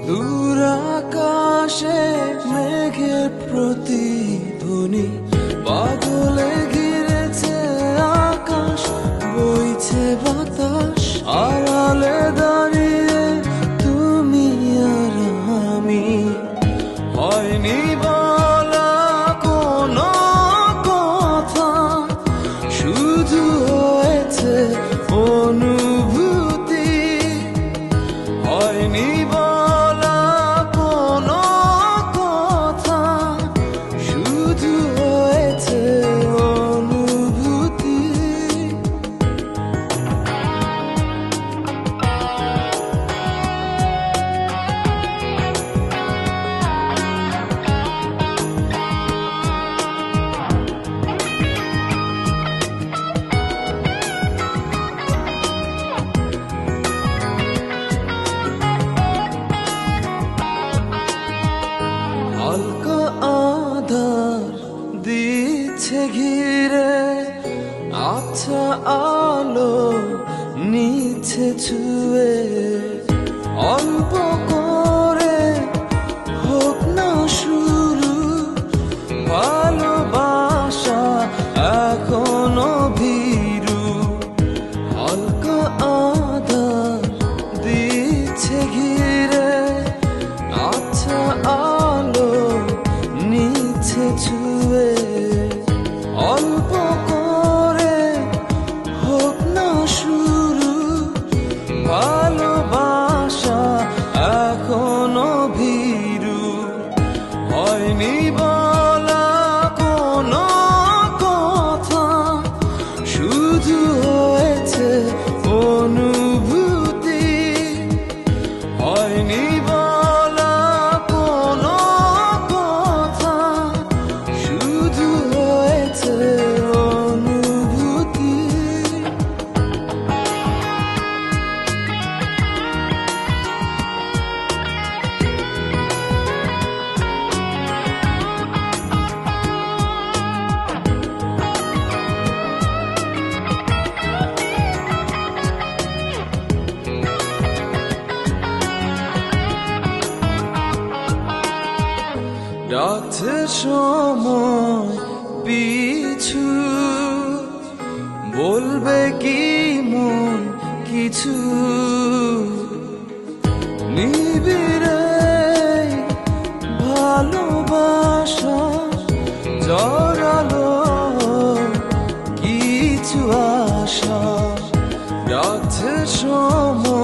দূর আকাশে মেঘের প্রতিধ্বনি, বাদলে ঘিরেছে আকাশ, বইছে বাতাস, আড়ালে দাঁড়িয়ে তুমি আর আমি। হয়নি বলা কোনো কথা, শুধু হয়েছে অনুভূতি। হয়নি বলা কোনো কথা, শুধু হয়েছে অনুভূতি। হালকা আধার দিচ্ছে ঘিরে, আচ্ছা আলো নিচ্ছে ছুঁয়ে। অল্প করে হোক না শুরু, ভালোবাসা এখনো ভীরু। হালকা আধার দিচ্ছে ঘিরে, আচ্ছা আলো নিচ্ছে ছুঁয়ে। অল্প করে হোক না শুরু, ভালোবাসা এখনো ভীরু। হয়নি বলা কোনো কথা, শুধু হয়েছে অনুভূতি। হয়নি বলা কোনো কথা, শুধু হয়েছে অনুভূতি। ডাকছে সময় পিছু, বলবে কি মন কিছু। নিবিড়ে ভালোবাসা জড়ালো কিছু আশা, ডাকছে সময়